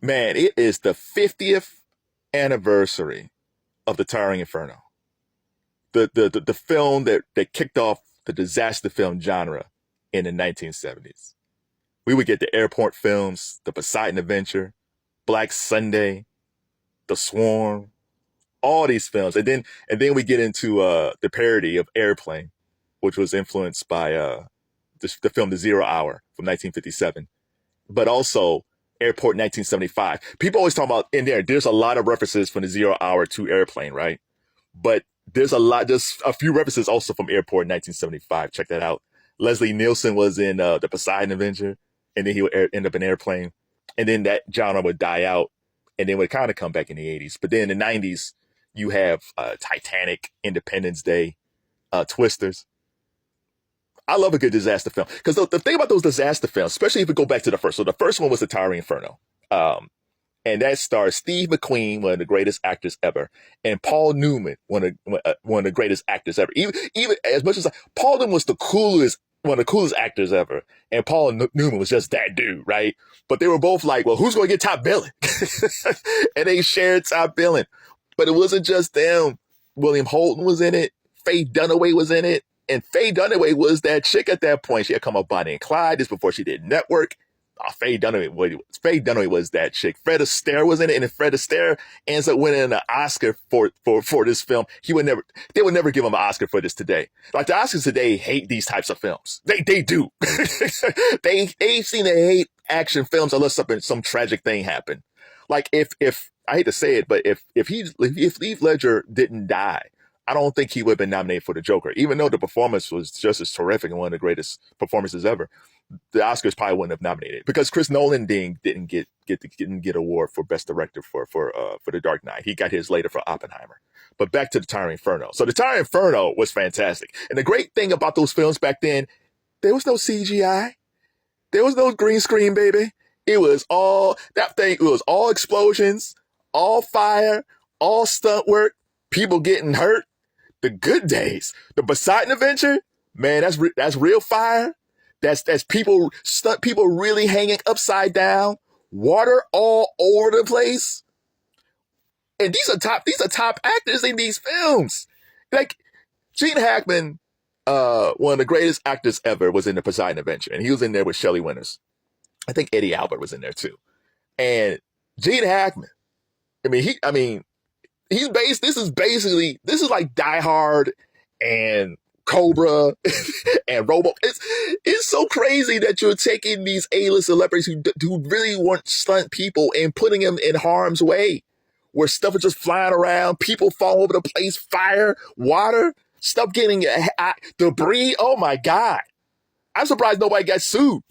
Man, it is the 50th anniversary of the Towering Inferno, the film that kicked off the disaster film genre in the 1970s. We would get the airport films, the Poseidon Adventure, Black Sunday, The Swarm, all these films, and then we get into the parody of Airplane, which was influenced by the film The Zero Hour from 1957, but also Airport 1975. People always talk about in there. There's a lot of references from The Zero Hour to Airplane, right? But there's a few references also from Airport 1975. Check that out. Leslie Nielsen was in the Poseidon Adventure, and then he would end up in Airplane, and then that genre would die out, and then would kind of come back in the 80s. But then in the 90s, you have Titanic, Independence Day, Twisters. I love a good disaster film because the thing about those disaster films, especially if we go back to the first, so the first one was The Towering Inferno. And that stars Steve McQueen, one of the greatest actors ever, and Paul Newman, one of the greatest actors ever. Even as much as Paul Newman was one of the coolest actors ever, and Paul Newman was just that dude, right? But they were both like, well, who's going to get top billing? And they shared top billing. But it wasn't just them. William Holden was in it. Faye Dunaway was in it. And Faye Dunaway was that chick at that point. She had come up Bonnie and Clyde just before she did Network. Faye Dunaway was that chick. Fred Astaire was in it, and if Fred Astaire ends up winning an Oscar for this film, they would never give him an Oscar for this today. Like the Oscars today hate these types of films. They do. they seem to hate action films unless some tragic thing happened. Like if I hate to say it, but if Heath Ledger didn't die, I don't think he would have been nominated for the Joker, even though the performance was just as terrific and one of the greatest performances ever. The Oscars probably wouldn't have nominated because Chris Nolan didn't get award for Best Director for The Dark Knight. He got his later for Oppenheimer. But back to The Towering Inferno. So The Towering Inferno was fantastic, and the great thing about those films back then, there was no CGI, there was no green screen, baby. It was all explosions, all fire, all stunt work, people getting hurt. The good days, the Poseidon Adventure, man, that's real fire. That's stunt people really hanging upside down, water all over the place. And these are top actors in these films. Like Gene Hackman, one of the greatest actors ever, was in the Poseidon Adventure, and he was in there with Shelley Winters. I think Eddie Albert was in there too. And Gene Hackman, he's this is like Die Hard and Cobra and Robo. It's so crazy that you're taking these A-list celebrities who really weren't stunt people and putting them in harm's way, where stuff is just flying around, people fall over the place, fire, water, stuff getting debris. Oh my God. I'm surprised nobody got sued.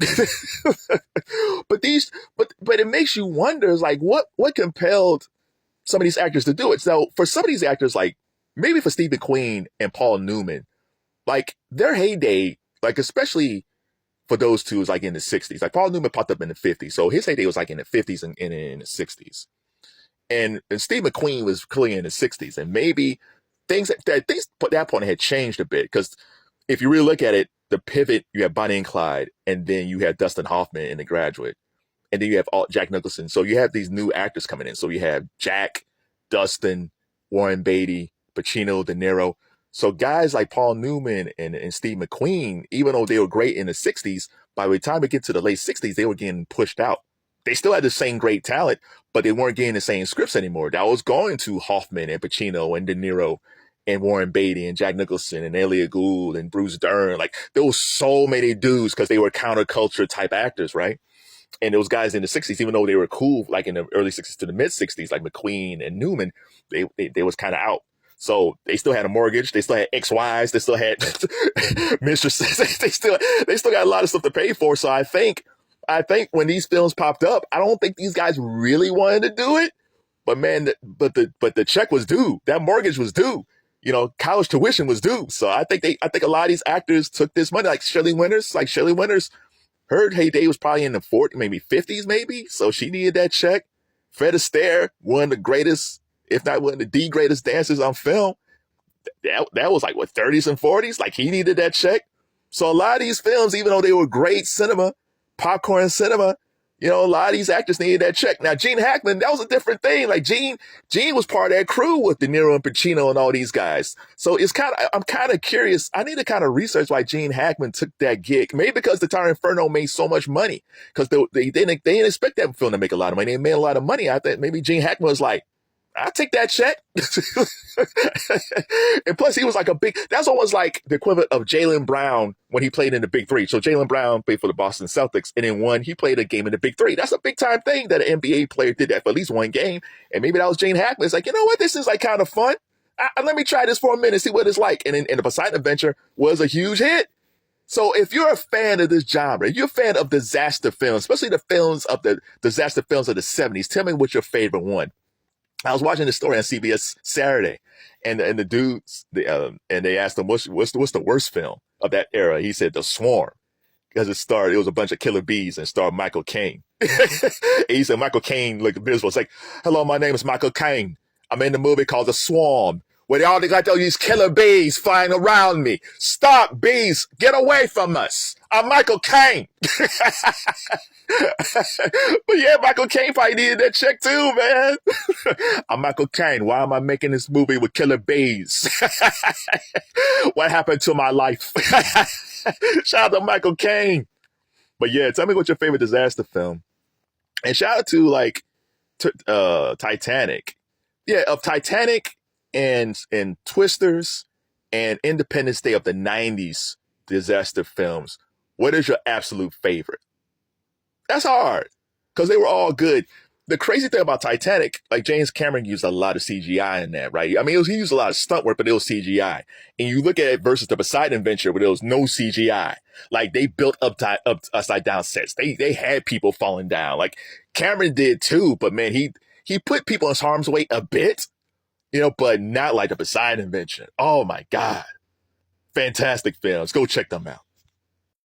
but it makes you wonder, like, what compelled some of these actors to do it? So for some of these actors, like maybe for Steve McQueen and Paul Newman, like their heyday, like especially for those two, is like in the 60s. Like Paul Newman popped up in the 50s. So his heyday was like in the 50s and in the 60s. And Steve McQueen was clearly in the 60s. And maybe things at that point had changed a bit. Because if you really look at it, the pivot, you have Bonnie and Clyde, and then you have Dustin Hoffman in The Graduate, and then you have Jack Nicholson. So you have these new actors coming in. So you have Jack, Dustin, Warren Beatty, Pacino, De Niro. So guys like Paul Newman and Steve McQueen, even though they were great in the 60s, by the time we get to the late 60s, they were getting pushed out. They still had the same great talent, but they weren't getting the same scripts anymore. That was going to Hoffman and Pacino and De Niro and Warren Beatty and Jack Nicholson and Elliot Gould and Bruce Dern. Like there was so many dudes because they were counterculture type actors, right? And those guys in the 60s, even though they were cool, like in the early 60s to the mid 60s, like McQueen and Newman, they was kind of out. So they still had a mortgage. They still had ex-wives. They still had mistresses. They still got a lot of stuff to pay for. So I think when these films popped up, I don't think these guys really wanted to do it. But man, the check was due. That mortgage was due. You know, college tuition was due. So I think a lot of these actors took this money, like Shelley Winters. Her heyday was probably in the 40s, maybe 50s, maybe. So she needed that check. Fred Astaire, one of the greatest, if not one of the greatest dancers on film. That was like, 30s and 40s? Like, he needed that check. So a lot of these films, even though they were great cinema, popcorn cinema, You know, a lot of these actors needed that check. Now, Gene Hackman, that was a different thing. Like Gene was part of that crew with De Niro and Pacino and all these guys. So I'm kind of curious. I need to kind of research why Gene Hackman took that gig. Maybe because the Towering Inferno made so much money, because they didn't expect that film to make a lot of money. They made a lot of money. I think maybe Gene Hackman was like, I'll take that check. And plus, he was like that's almost like the equivalent of Jaylen Brown when he played in the Big Three. So Jaylen Brown played for the Boston Celtics, and then he played a game in the Big Three. That's a big time thing that an NBA player did that for at least one game. And maybe that was Gene Hackman. It's like, you know what? This is like kind of fun. Let me try this for a minute, see what it's like. And the Poseidon Adventure was a huge hit. So if you're a fan of this genre, if you're a fan of disaster films, especially the films of the disaster films of the 70s, tell me what's your favorite one. I was watching this story on CBS Saturday, and the dudes, and they asked him, what's the worst film of that era? He said The Swarm, because it was a bunch of killer bees and starred Michael Caine. And he said Michael Caine looked miserable. It's like, hello, my name is Michael Caine. I'm in the movie called The Swarm, where they got all these killer bees flying around me. Stop, bees! Get away from us! I'm Michael Caine. But yeah, Michael Caine probably needed that check too, man. I'm Michael Caine. Why am I making this movie with killer bees? What happened to my life? Shout out to Michael Caine. But yeah, tell me what's your favorite disaster film. And shout out to Titanic. Yeah, of Titanic and Twisters and Independence Day of the 90s disaster films. What is your absolute favorite? That's hard, because they were all good. The crazy thing about Titanic, like James Cameron used a lot of CGI in that, right? I mean, he used a lot of stunt work, but it was CGI. And you look at it versus the Poseidon Adventure, where there was no CGI. Like, they built up upside down sets. They had people falling down. Like, Cameron did too, but man, he put people in harm's way a bit, but not like the Poseidon Adventure. Oh my God. Fantastic films. Go check them out.